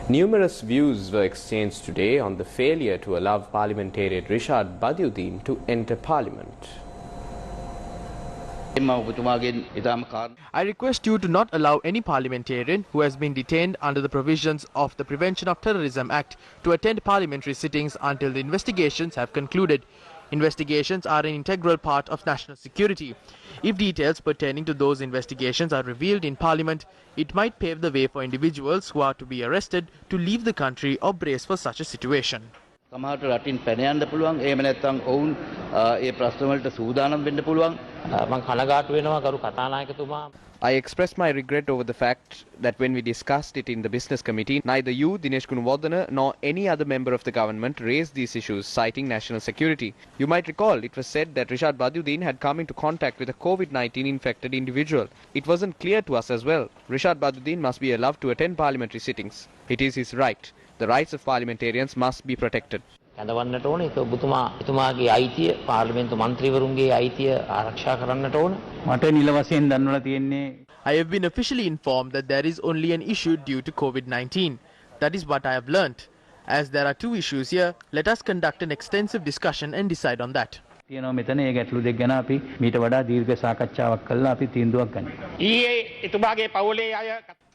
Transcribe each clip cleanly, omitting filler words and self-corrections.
Numerous views were exchanged today on the failure to allow parliamentarian Rishad Bathiudeen to enter parliament. I request you to not allow any parliamentarian who has been detained under the provisions of the Prevention of Terrorism Act to attend parliamentary sittings until the investigations have concluded. Investigations are an integral part of national security. If details pertaining to those investigations are revealed in Parliament, it might pave the way for individuals who are to be arrested to leave the country or brace for such a situation. I express my regret over the fact that when we discussed it in the Business Committee, neither you, Dinesh Gunawardena, nor any other member of the government raised these issues, citing national security. You might recall it was said that Rishad Bathiudeen had come into contact with a COVID-19 infected individual. It wasn't clear to us as well. Rishad Bathiudeen must be allowed to attend parliamentary sittings. It is his right. The rights of parliamentarians must be protected. I have been officially informed that there is only an issue due to COVID-19. That is what I have learnt. As there are two issues here, let us conduct an extensive discussion and decide on that.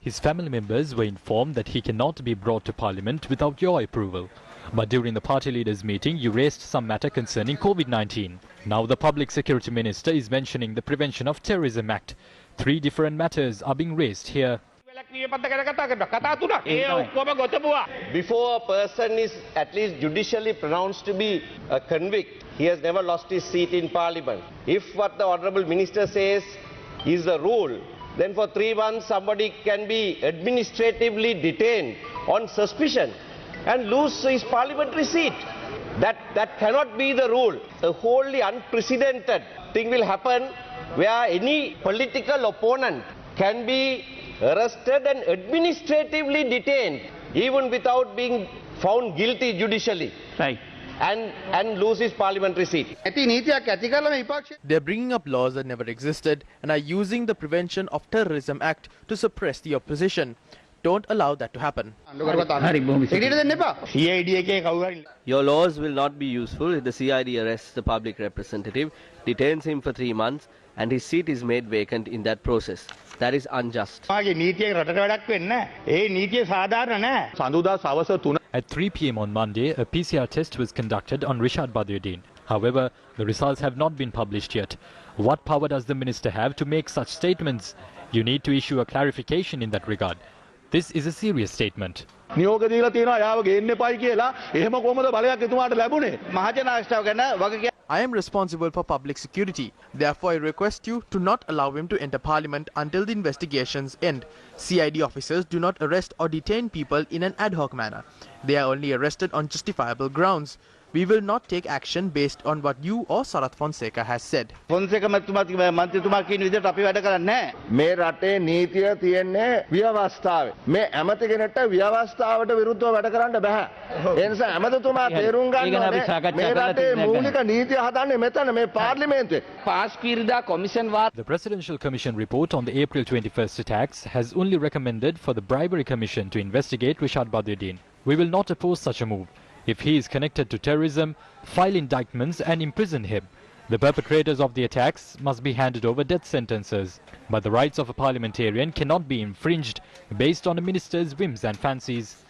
His family members were informed that he cannot be brought to Parliament without your approval. But during the party leaders' meeting, you raised some matter concerning COVID-19. Now the Public Security Minister is mentioning the Prevention of Terrorism Act. Three different matters are being raised here. Before a person is at least judicially pronounced to be a convict, he has never lost his seat in Parliament. If what the Honourable Minister says is the rule, then for 3 months somebody can be administratively detained on suspicion and lose his parliamentary seat. That cannot be the rule. A wholly unprecedented thing will happen where any political opponent can be arrested and administratively detained even without being found guilty judicially. Right. And lose his parliamentary seat. They are bringing up laws that never existed and are using the Prevention of Terrorism Act to suppress the opposition. Don't allow that to happen. Your laws will not be useful if the CID arrests the public representative, detains him for 3 months, and his seat is made vacant in that process. That is unjust. At 3 p.m. on Monday, a PCR test was conducted on Rishad Bathiudeen. However, the results have not been published yet. What power does the minister have to make such statements? You need to issue a clarification in that regard. This is a serious statement. I am responsible for public security. Therefore, I request you to not allow him to enter Parliament until the investigations end. CID officers do not arrest or detain people in an ad hoc manner. They are only arrested on justifiable grounds. We will not take action based on what you or Sarath Fonseca has said. The Presidential Commission report on the April 21st attacks has only recommended for the Bribery Commission to investigate Rishad Bathiudeen. We will not oppose such a move. If he is connected to terrorism, file indictments and imprison him. The perpetrators of the attacks must be handed over death sentences. But the rights of a parliamentarian cannot be infringed based on a minister's whims and fancies.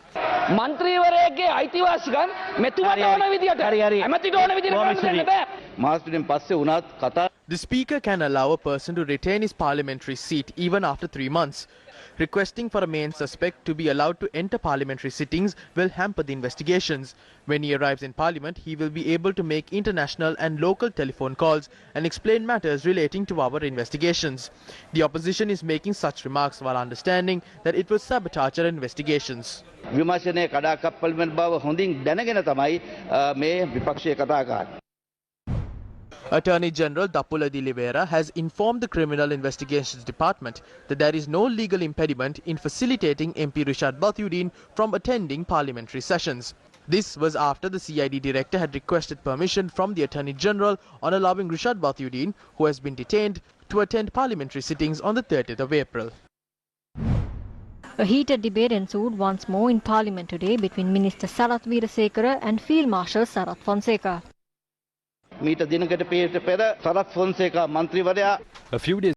The Speaker can allow a person to retain his parliamentary seat even after 3 months. Requesting for a main suspect to be allowed to enter parliamentary sittings will hamper the investigations. When he arrives in Parliament, he will be able to make international and local telephone calls and explain matters relating to our investigations. The opposition is making such remarks while understanding that it will sabotage our investigations. Attorney General Dappula Dilivera has informed the Criminal Investigations Department that there is no legal impediment in facilitating MP Rishad Bathiudeen from attending parliamentary sessions. This was after the CID director had requested permission from the Attorney General on allowing Rishad Bathiudeen, who has been detained, to attend parliamentary sittings on the 30th of April. A heated debate ensued once more in Parliament today between Minister Sarath Weerasekara and Field Marshal Sarath Fonseca. A few days